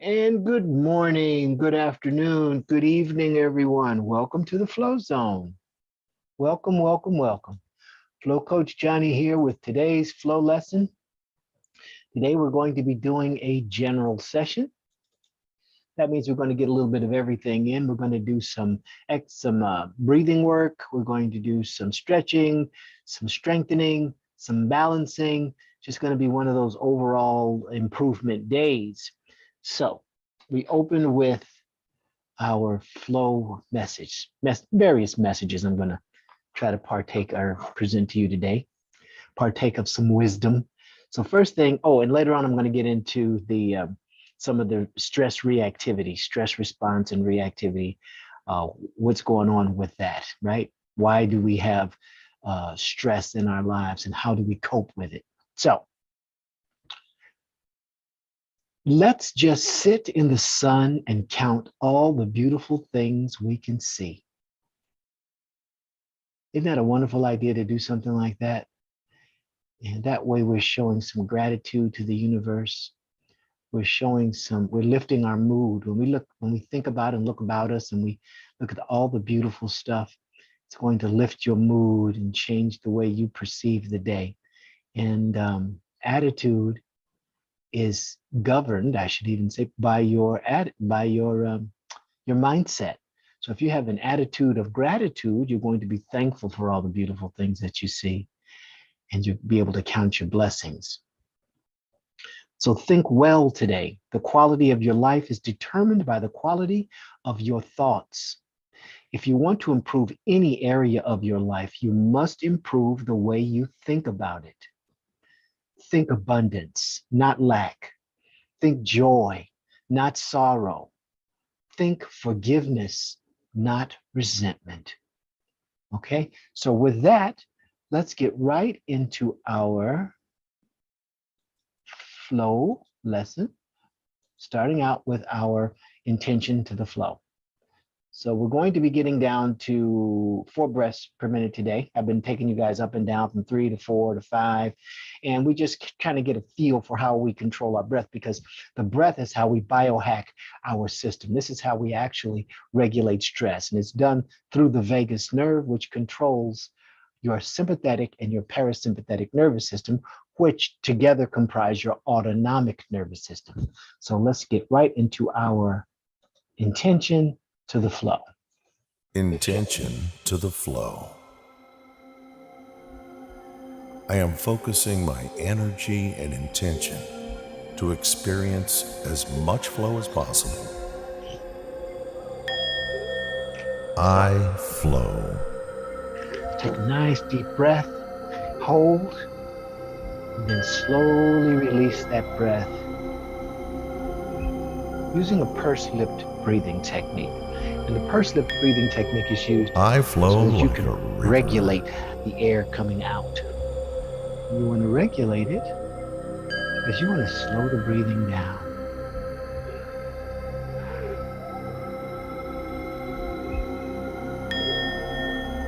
And good morning, good afternoon, good evening, everyone. Welcome to the Flow Zone. Welcome, welcome, welcome. Flow Coach Johnny here with today's flow lesson. Today we're going to be doing a general session. That means we're going to get a little bit of everything in. We're going to do some breathing work. We're going to do some stretching, some strengthening, some balancing. Just going to be one of those overall improvement days. So we open with our flow message, various messages I'm going to try to partake or present to you today, partake of some wisdom. So first thing, and later on I'm going to get into the some of the stress reactivity, stress response and reactivity, what's going on with that, right? Why do we have stress in our lives and how do we cope with it? So let's just sit in the sun and count all the beautiful things we can see. Isn't that a wonderful idea to do something like that? And that way we're showing some gratitude to the universe. We're lifting our mood. When we think about and look about us and we look at all the beautiful stuff, it's going to lift your mood and change the way you perceive the day. And attitude is governed, I should even say, by your mindset. So if you have an attitude of gratitude, you're going to be thankful for all the beautiful things that you see, and you'll be able to count your blessings. So think well today. The quality of your life is determined by the quality of your thoughts. If you want to improve any area of your life, you must improve the way you think about it. Think abundance, not lack. Think joy, not sorrow. Think forgiveness, not resentment. Okay, so with that, let's get right into our flow lesson, starting out with our intention to the flow. So we're going to be getting down to 4 breaths per minute today. I've been taking you guys up and down from 3 to 4 to 5, and we just kind of get a feel for how we control our breath, because the breath is how we biohack our system. This is how we actually regulate stress, and it's done through the vagus nerve, which controls your sympathetic and your parasympathetic nervous system, which together comprise your autonomic nervous system. So let's get right into our intention to the flow. Intention to the flow. I am focusing my energy and intention to experience as much flow as possible. I flow. Take a nice deep breath, hold, and then slowly release that breath using a pursed-lipped breathing technique. And the pursed-lipped breathing technique is used I flow so that you like can a river. regulate the air coming out. You want to regulate it because you want to slow the breathing down.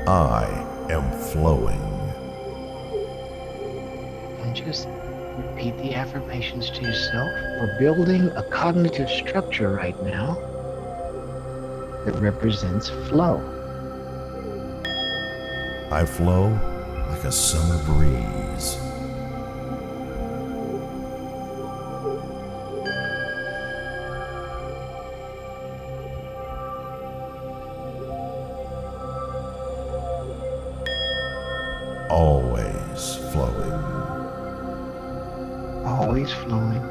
I am flowing. And just repeat the affirmations to yourself. We're building a cognitive structure right now that represents flow. I flow like a summer breeze. Always flowing. Always flowing.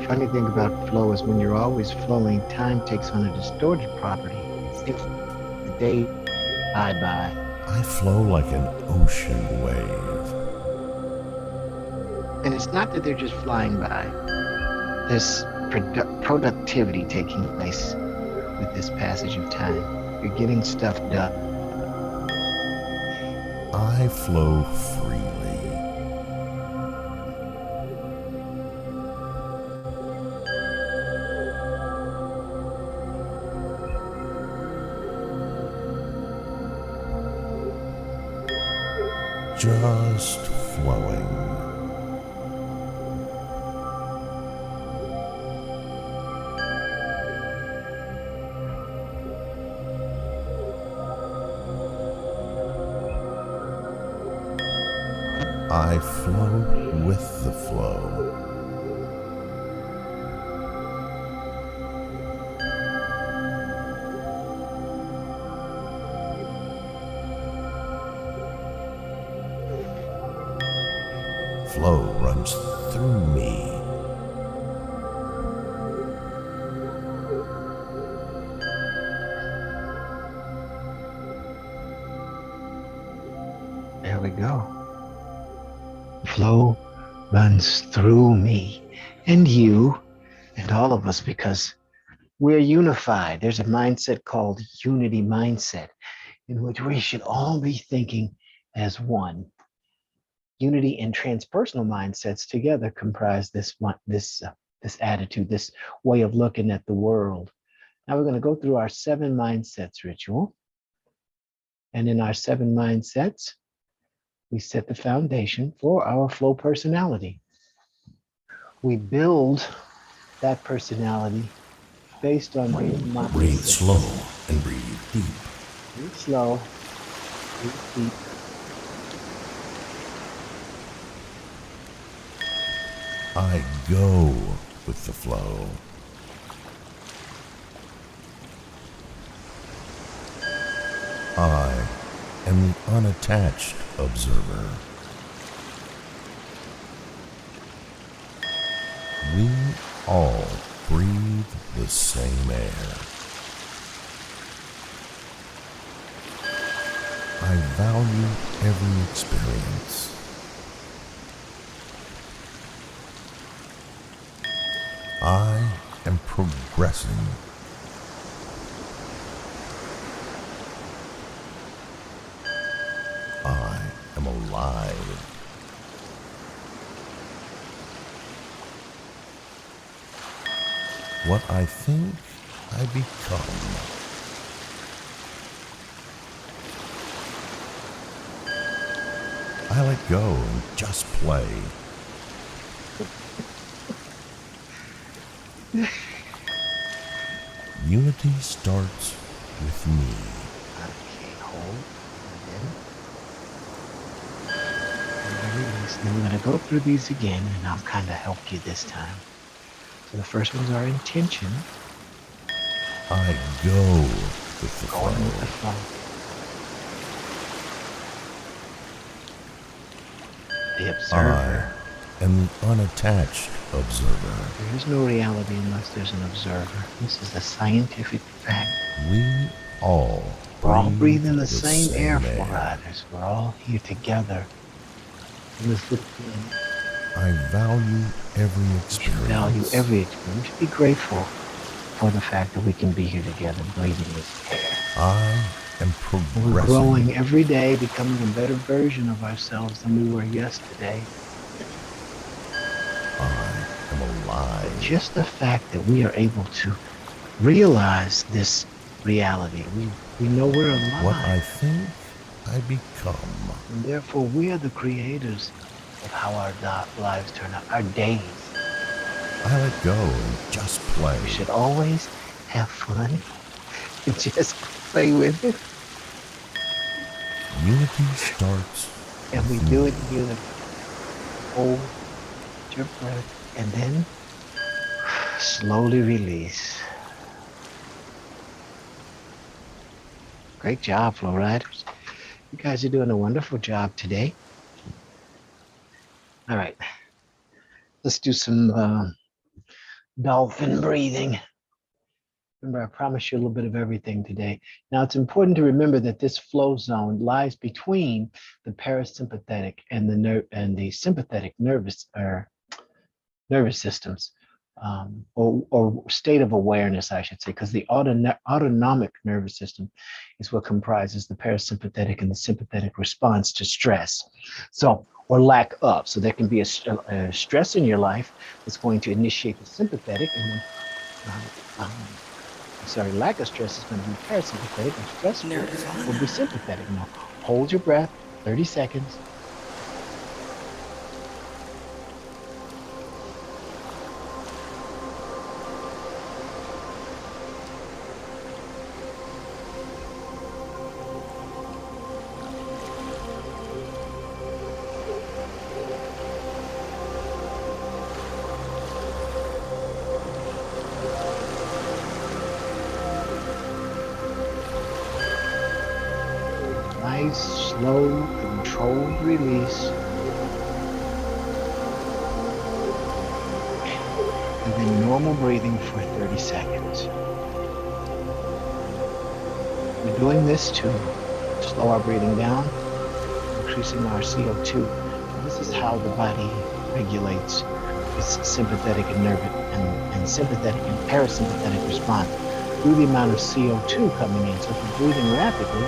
Funny thing about flow is when you're always flowing, time takes on a distorted property. It's the day fly by. I flow like an ocean wave. And it's not that they're just flying by. There's productivity taking place with this passage of time. You're getting stuff done. I flow freely. Just flowing. I flow with the flow. Flow runs through me. There we go. Flow runs through me and you and all of us because we're unified. There's a mindset called unity mindset in which we should all be thinking as one. Unity and transpersonal mindsets together comprise this attitude, this way of looking at the world. Now we're going to go through our 7 mindsets ritual. And in our 7 mindsets, we set the foundation for our flow personality. We build that personality based on these mindsets. Breathe slow and breathe deep. Breathe slow, breathe deep. I go with the flow. I am the unattached observer. We all breathe the same air. I value every experience. I am progressing. I am alive. What I think, I become. I let go and just play. Unity starts with me. Okay, hold. And release. Then we're going to go through these again, and I'll kind of help you this time. So the first one's our intention. I go with the Going with the flow. flow. The observer. I am the unattached observer. There is no reality unless there's an observer. This is a scientific fact. We all We're all breathe breathing the same air, air. flow riders. We're all here together. In this good feeling. I value every We should value experience. every experience. We should be grateful for the fact that we can be here together breathing this air. I am We're progressing. growing every day, becoming a better version of ourselves than we were yesterday. I am alive. Just the fact that we are able to realize this reality, we know we're alive. What I think, I become. And therefore, we are the creators of how our lives turn out, our days. I let go and just play. We should always have fun and just play with it. Unity starts And we with do me. it together. Hold your breath and then slowly release. Great job, Flow Riders. You guys are doing a wonderful job today. All right, let's do some dolphin breathing. Remember, I promised you a little bit of everything today. Now, it's important to remember that this flow zone lies between the parasympathetic and the sympathetic nervous systems, or state of awareness, I should say, because the autonomic nervous system is what comprises the parasympathetic and the sympathetic response to stress. So, or lack of. So there can be a stress in your life that's going to initiate the sympathetic, and then lack of stress is going to be parasympathetic, and stressful will be sympathetic. Now, hold your breath, 30 seconds. nice, slow, controlled release. And then normal breathing for 30 seconds. We're doing this to slow our breathing down, increasing our CO2. This is how the body regulates its sympathetic and sympathetic and parasympathetic response through the amount of CO2 coming in. So if you're breathing rapidly,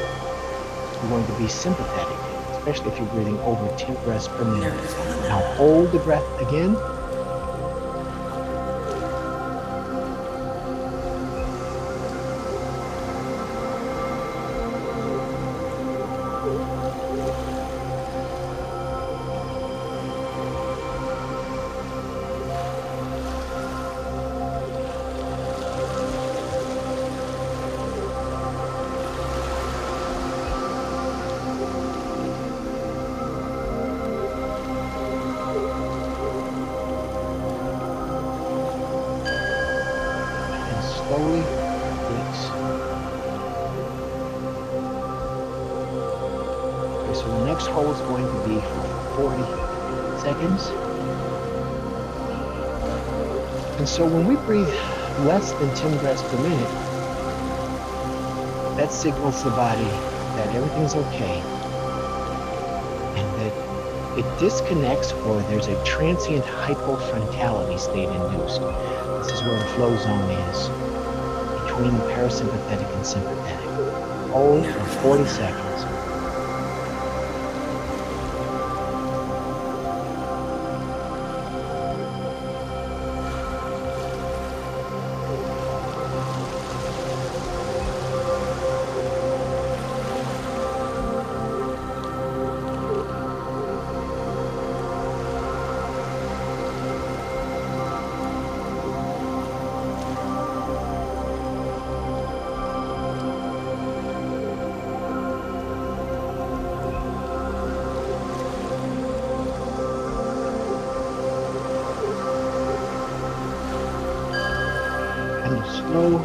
you're going to be sympathetic, especially if you're breathing over 10 breaths per minute. Now hold the breath again. And slowly release. Okay, so the next hold is going to be for 40 seconds. And so when we breathe less than 10 breaths per minute, that signals the body that everything's okay and that it disconnects or there's a transient hypofrontality state induced. This is where the flow zone is, between the parasympathetic and sympathetic. Hold for 40 seconds. And slow,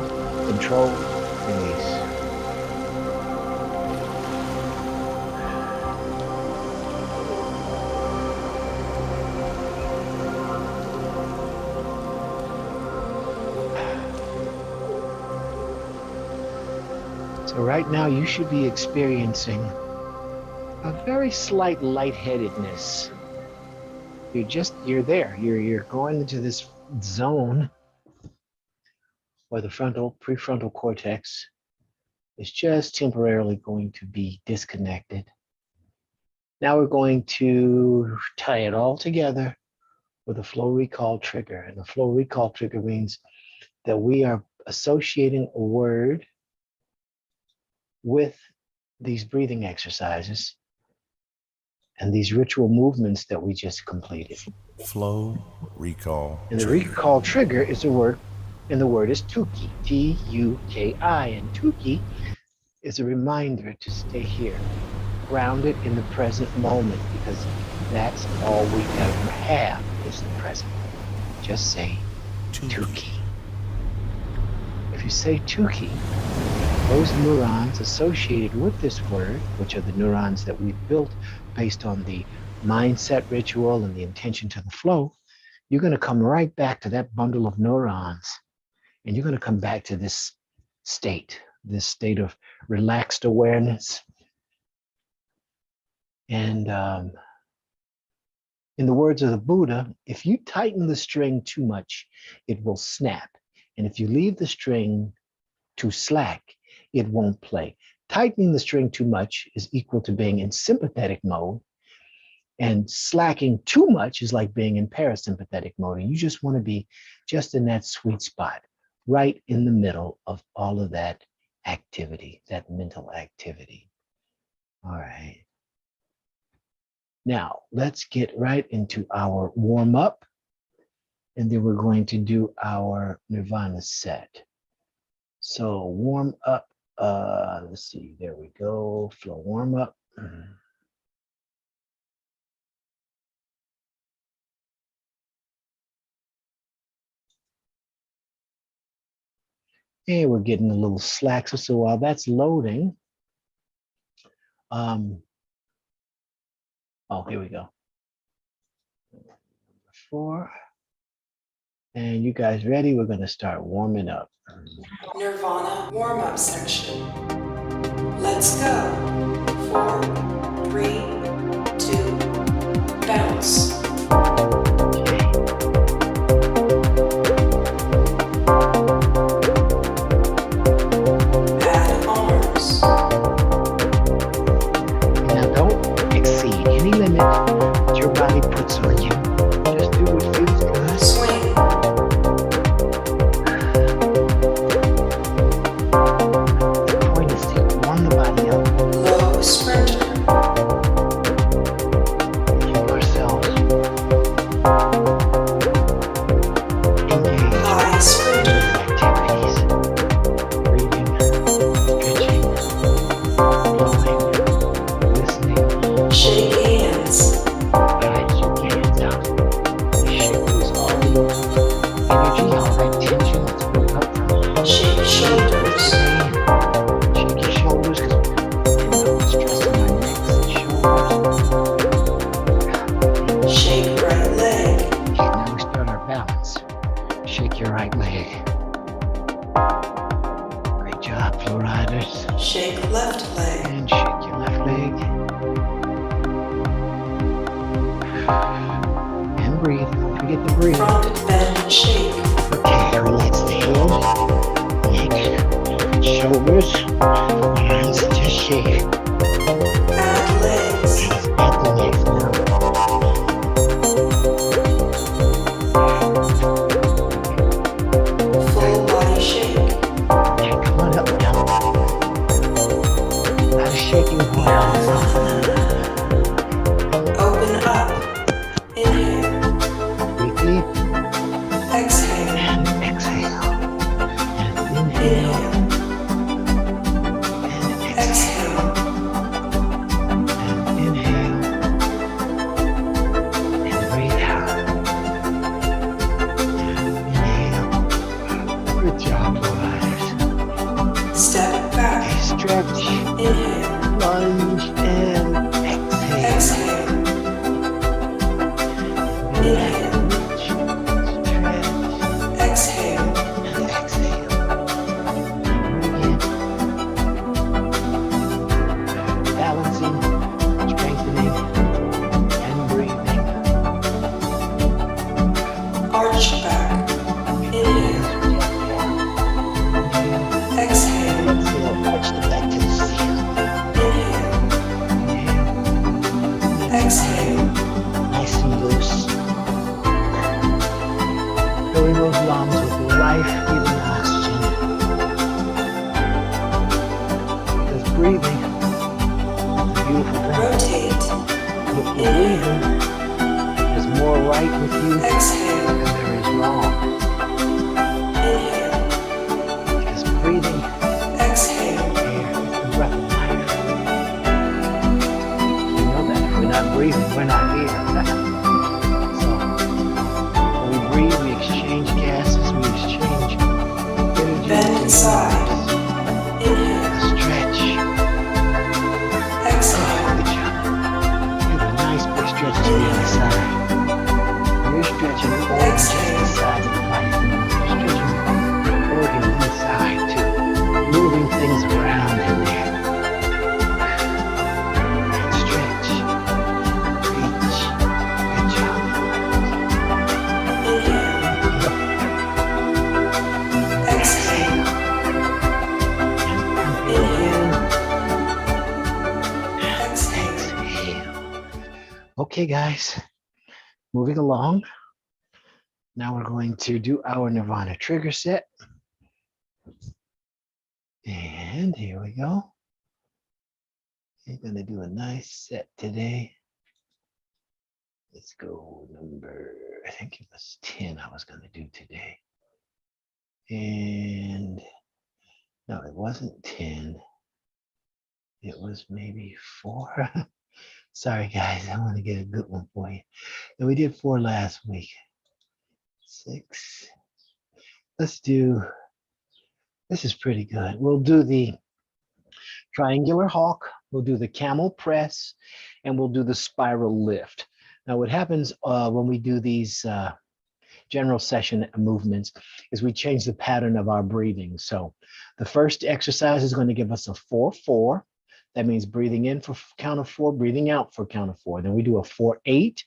controlled release. So right now you should be experiencing a very slight lightheadedness. You're there. You're going into this zone where the prefrontal cortex is just temporarily going to be disconnected. Now we're going to tie it all together with a flow recall trigger. And the flow recall trigger means that we are associating a word with these breathing exercises and these ritual movements that we just completed. Flow recall And the trigger. recall trigger is a word, and the word is Tuki, T-U-K-I. And Tuki is a reminder to stay here, grounded in the present moment, because that's all we ever have is the present. Just say Tuki. If you say Tuki, those neurons associated with this word, which are the neurons that we've built based on the mindset ritual and the intention to the flow, you're going to come right back to that bundle of neurons, and you're going to come back to this state of relaxed awareness. And in the words of the Buddha, if you tighten the string too much, it will snap. And if you leave the string too slack, it won't play. Tightening the string too much is equal to being in sympathetic mode, and slacking too much is like being in parasympathetic mode. And you just want to be just in that sweet spot, right in the middle of all of that activity, that mental activity. All right. Now, let's get right into our warm up, and then we're going to do our Nirvana set. So warm up, let's see, there we go, flow warm up. And we're getting a little slack. So while that's loading, Oh, here we go. 4. And you guys ready? We're going to start warming up. Nirvana warm-up section. Let's go. 4, 3, 2, bounce. Add arms. Now don't exceed any limit that your body puts on you. Just do what feels good. Swing. The point is to warm the body up. Low sprinter. Keep ourselves engaged High sprinter. in activities. Breathing, stretching, flowing, listening. Shake hands. Right, shake your hands out. Shake loose all the energy, all that tension that's built up from Shake shoulders. shake your shoulders because we're stressing our necks and shoulders. Shake right leg. Okay, now we start our balance. Shake your right leg. Great job, flow riders. Shake left leg. And shake your left leg. And breathe. Don't forget to breathe. Front bend and shake. Okay, relax the head, neck, shoulders, arms, just shake. Add legs. Add the legs Full body shake. now. Okay, come on up now. Not a shaking while. Open up. Inhale. Breathe deep Exhale. and exhale. And inhale Inhale. and exhale. Exhale. And inhale and breathe out. Inhale. Good job, flow riders. Step back. Okay, stretch, Inhale. lunge, and exhale. Exhale. Inhale. Stretch, Exhale. and exhale. Again. Balancing, strengthening, and breathing. Arch back. Inhale. Exhale. Exhale, touch the back to the ceiling. Inhale. Inhale, Exhale. nice and loose. Filling those lungs with life-giving oxygen. Because breathing is a beautiful thing. Rotate. If you're breathing, there's more right with you than Exhale. there is wrong. Inhale. Because breathing Exhale. air is the breath of life. You know that. If we're not breathing, we're not here. So when we breathe, we exchange gases, we exchange energy. Bend inside. Inhale. Stretch. Exhale. Good job. Give a nice big stretch to the other side. You're stretching the organ just the size of life. You're stretching the organ inside too. Moving things around in there. And stretch. Reach. Good job. Inhale. Exhale. Inhale. Exhale. Exhale. Okay, guys. Moving along. Now we're going to do our Nirvana trigger set. And here we go. We're going to do a nice set today. Let's go number, I think it was 10 I was going to do today. And no, it wasn't 10. It was maybe 4. Sorry, guys. I want to get a good one for you. And we did 4 last week. 6. Let's do, this is pretty good. We'll do the triangular hawk We'll do the camel press, and we'll do the spiral lift. Now, what happens when we do these general session movements is we change the pattern of our breathing. So the first exercise is going to give us a 4-4. That means breathing in for count of 4, breathing out for count of 4. Then we do a 4-8.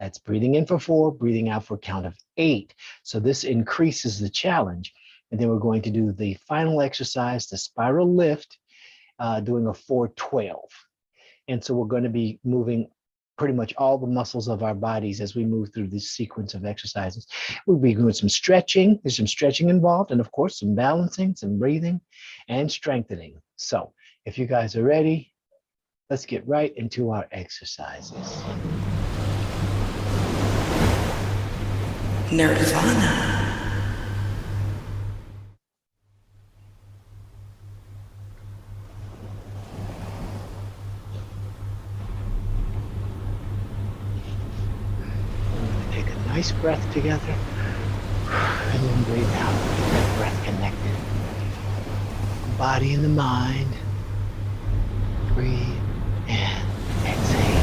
That's breathing in for 4, breathing out for count of 8. So this increases the challenge. And then we're going to do the final exercise, the spiral lift, doing a 4-12. And so we're going to be moving pretty much all the muscles of our bodies as we move through this sequence of exercises. We'll be doing some stretching. There's some stretching involved, and of course, some balancing, some breathing, and strengthening. So if you guys are ready, let's get right into our exercises. Nirvana. Take a nice breath together, and then breathe out. Get that breath connected. Body and the mind. Breathe and exhale.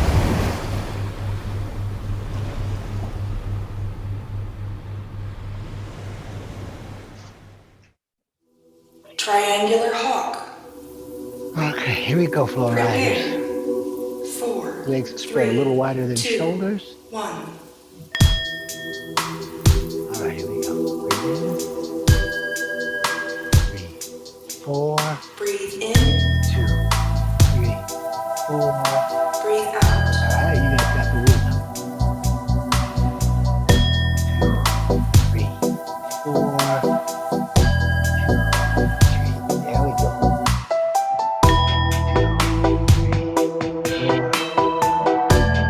Triangular hawk. Okay, here we go, Flow Riders. Prepare. 4. Legs spread a little wider than 2, shoulders. 1. All right, here we go. Breathe in. 3, 4, Breathe in. 2, 3, 4. Breathe out. All right, you guys got the rhythm. 2, 3, 4. 2, 3. There we go. 2, 3, 4.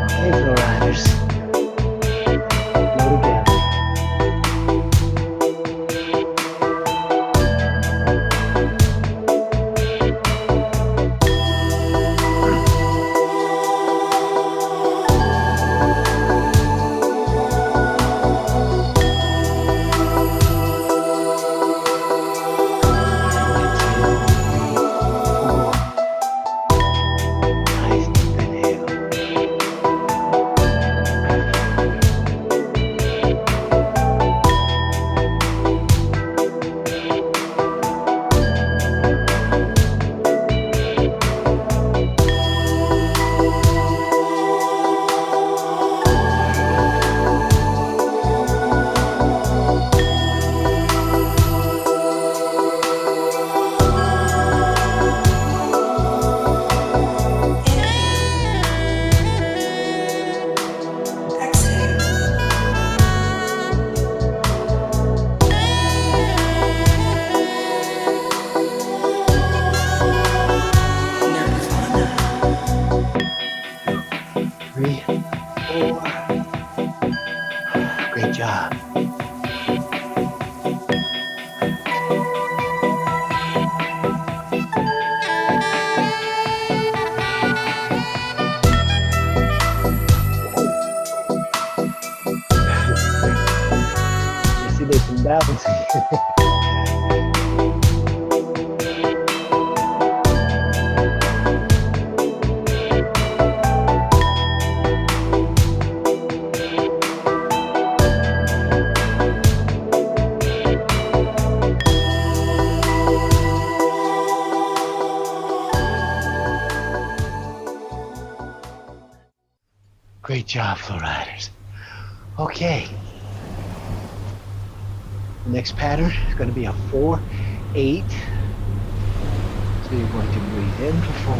Okay, Flow Riders. Go together. Nice deep inhale. Exhale. Nirvana. 3, 4. Great job. You see, there's some balancing. Great job, Flow Riders. Okay. The next pattern is going to be a 4-8. So you're going to breathe in for 4.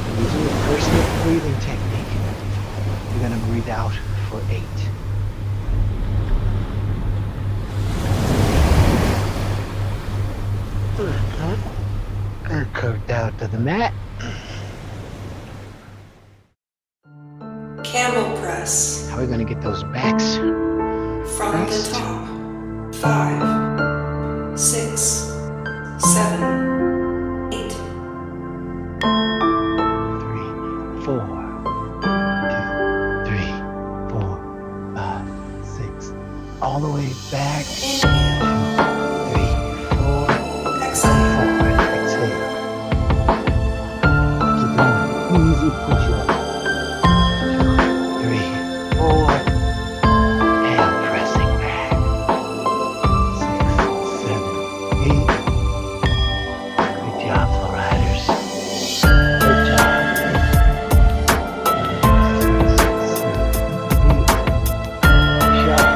And using the personal breathing technique, you're going to breathe out for 8. And curve down to the mat. Camel press. How are we going to get those backs? From the Pressed. top. 5, 6, 7, 8. 3, 4, 2, 3, 4, 5, 6. All the way back. Inhale. 3, 4, Exhale. forward. Exhale. 4, and pressing back. 6, 7, 8. Good job, flow riders. Good job. 6, 7, 8. Shut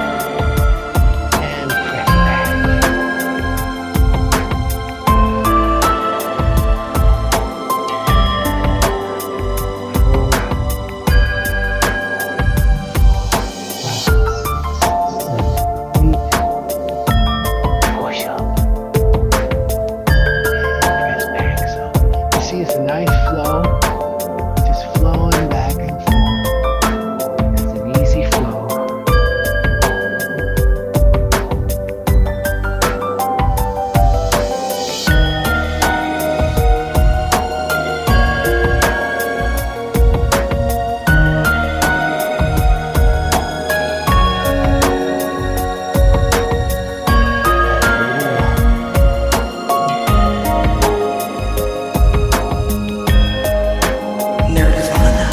and press back. 4, 5, 6, 7, 8. Push up and press back. So you see it's a nice flow, just flowing back and forth. It's an easy flow. Nirvana.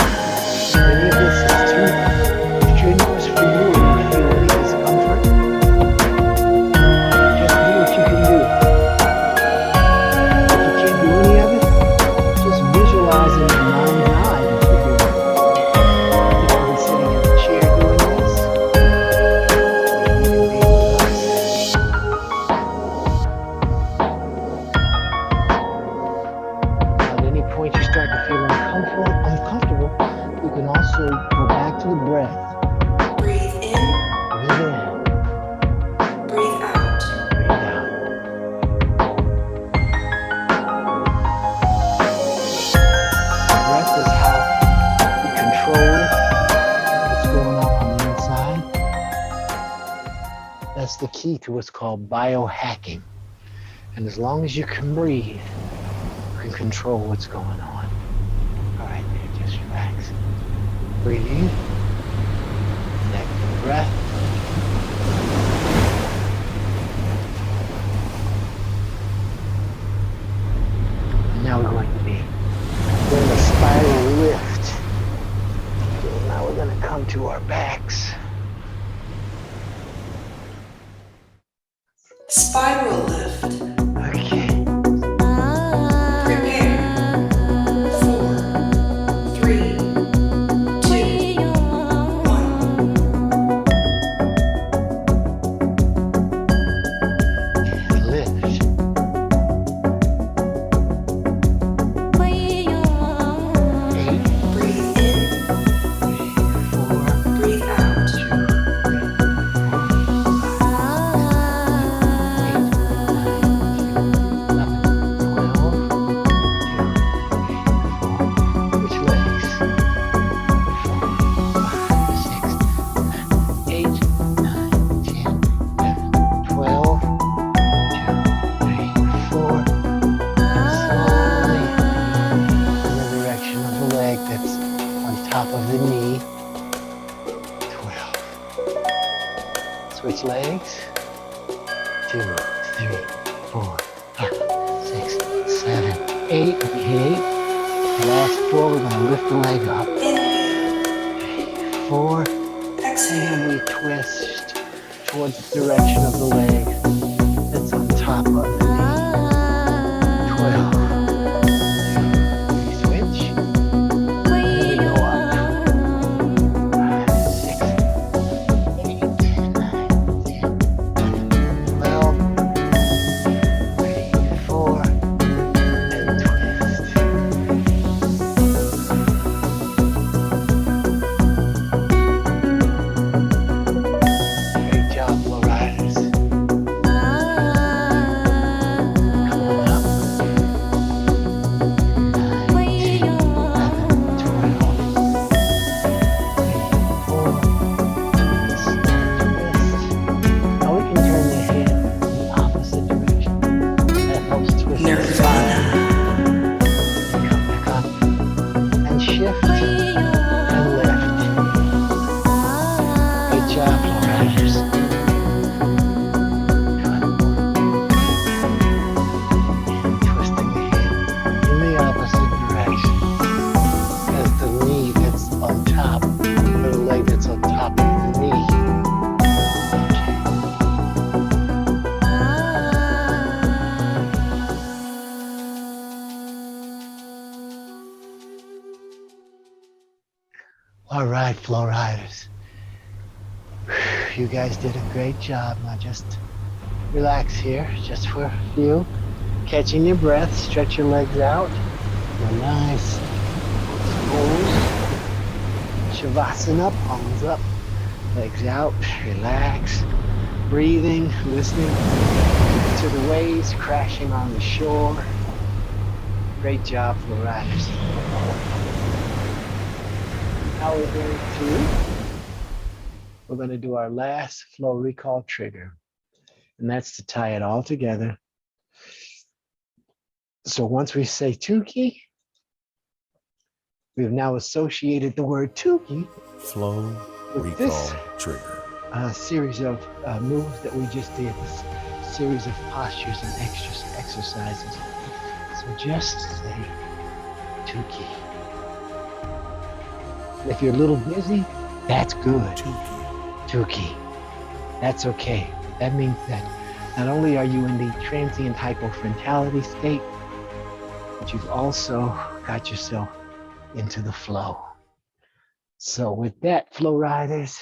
If any of this is too strenuous for you or you feel any discomfort, just do what you can do. If you can't do any of it, just visualize in your mind's eye that you're doing it. You can be sitting in a chair doing this. You can be with us. At any point you start to feel uncomfortable, you can also go back to the breath. Breathe in. Breathe in, Breathe out. breathe out. Breath is how you control what's going on the inside. That's the key to what's called biohacking. And as long as you can breathe, you can control what's going on. All right, there, just relax. Breathe in, connect to the breath. And now we're going to be doing a spiral lift. So now we're going to come to our backs. Spiral lift. Okay. Prepare. 4, 3, 2, 1. Lift. Breathe in. 4, Breathe out. 2, top of the knee. 12. Switch legs. 2, 3, 4, 5, 6, 7, 8. Okay. Last 4, we're going to lift the leg up. Inhale. 4. Exhale. And we twist towards the direction of the leg that's on top of the knee. 12. Switch. And we go up. 6, 8, 9, 10, 12. 3, 4. And twist. Great job, flow riders. right, Flow Riders. You guys did a great job. Now just relax here, just for a few. Catching your breath, stretch your legs out. Real nice. Pose. Shavasana, palms up, legs out, relax. Breathing, listening to the waves crashing on the shore. Great job, Flow Riders. Now we're going to do our last flow recall trigger. And that's to tie it all together. So once we say Tukey, we've now associated the word Tukey Flow with recall this trigger. series of moves that we just did, this series of postures and exercises. So just say Tukey. If you're a little busy, that's good. Tukey. That's okay. That means that not only are you in the transient hypofrontality state, but you've also got yourself into the flow. So with that, Flow Riders,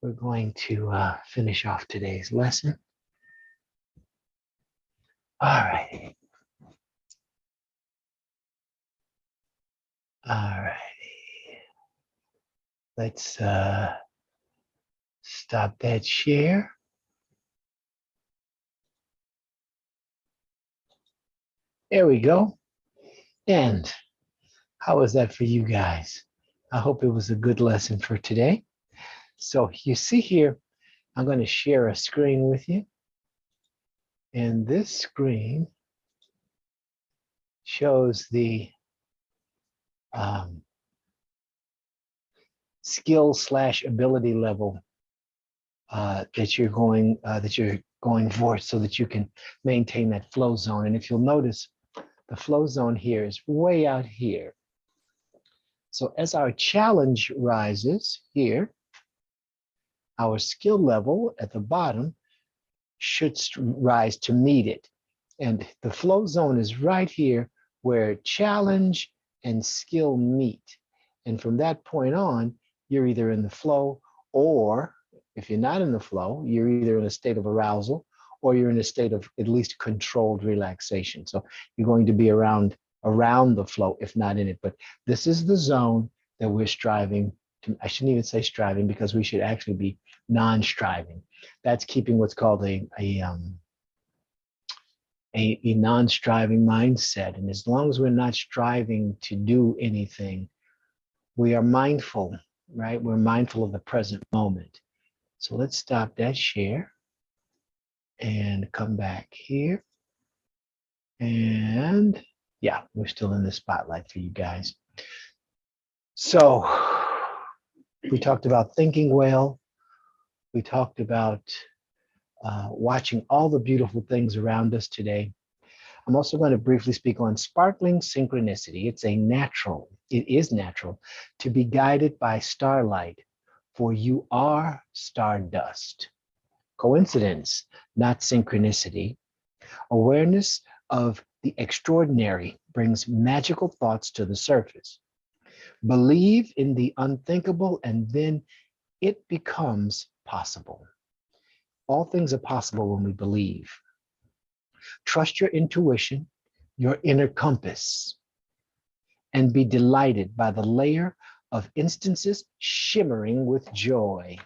we're going to finish off today's lesson. All right. All right. Let's stop that share. There we go. And how was that for you guys? I hope it was a good lesson for today. So you see here, I'm going to share a screen with you. And this screen shows the skill/ability level that you're going for, so that you can maintain that flow zone. And if you'll notice, the flow zone here is way out here. So as our challenge rises here, our skill level at the bottom should rise to meet it. And the flow zone is right here where challenge and skill meet. And from that point on, you're either in the flow, or if you're not in the flow, you're either in a state of arousal or you're in a state of at least controlled relaxation. So you're going to be around the flow, if not in it. But this is the zone that we're striving to. I shouldn't even say striving, because we should actually be non-striving. That's keeping what's called a non-striving mindset. And as long as we're not striving to do anything, we are mindful, right? We're mindful of the present moment. So let's stop that share and come back here. And yeah, we're still in the spotlight for you guys. So we talked about thinking well. We talked about watching all the beautiful things around us today. I'm also going to briefly speak on sparkling synchronicity. It is natural to be guided by starlight, for you are stardust. Coincidence, not synchronicity. Awareness of the extraordinary brings magical thoughts to the surface. Believe in the unthinkable, and then it becomes possible. All things are possible when we believe. Trust your intuition, your inner compass, and be delighted by the layer of instances shimmering with joy.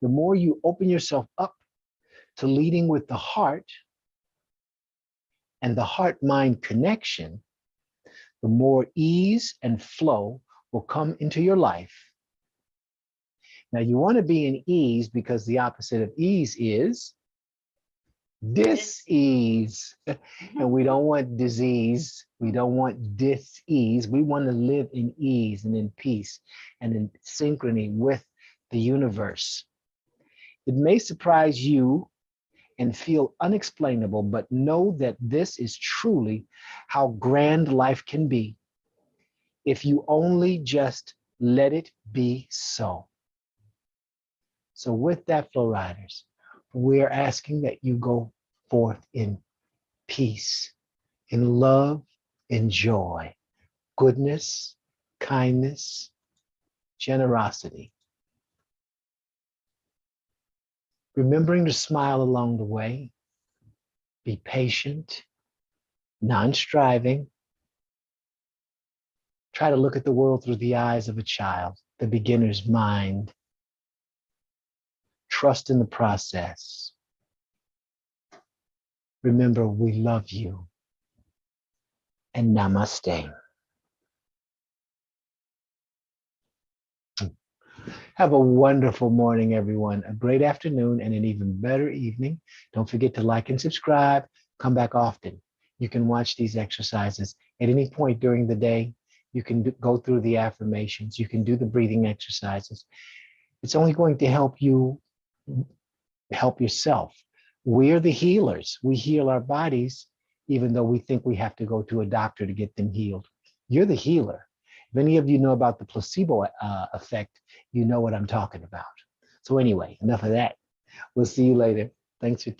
The more you open yourself up to leading with the heart and the heart-mind connection, the more ease and flow will come into your life. Now, you want to be in ease, because the opposite of ease is dis-ease. And we don't want disease. We don't want dis-ease. We want to live in ease and in peace and in synchrony with the universe. It may surprise you and feel unexplainable, but know that this is truly how grand life can be if you only just let it be so. So with that, Flow Riders, we're asking that you go forth in peace, in love, in joy, goodness, kindness, generosity. Remembering to smile along the way, be patient, non-striving. Try to look at the world through the eyes of a child, the beginner's mind. Trust in the process. Remember, we love you. And namaste. Have a wonderful morning, everyone. A great afternoon and an even better evening. Don't forget to like and subscribe. Come back often. You can watch these exercises at any point during the day. You can go through the affirmations. You can do the breathing exercises. It's only going to help you help yourself. We're the healers. We heal our bodies, even though we think we have to go to a doctor to get them healed. You're the healer. If any of you know about the placebo effect, you know what I'm talking about. So anyway, enough of that. We'll see you later. Thanks for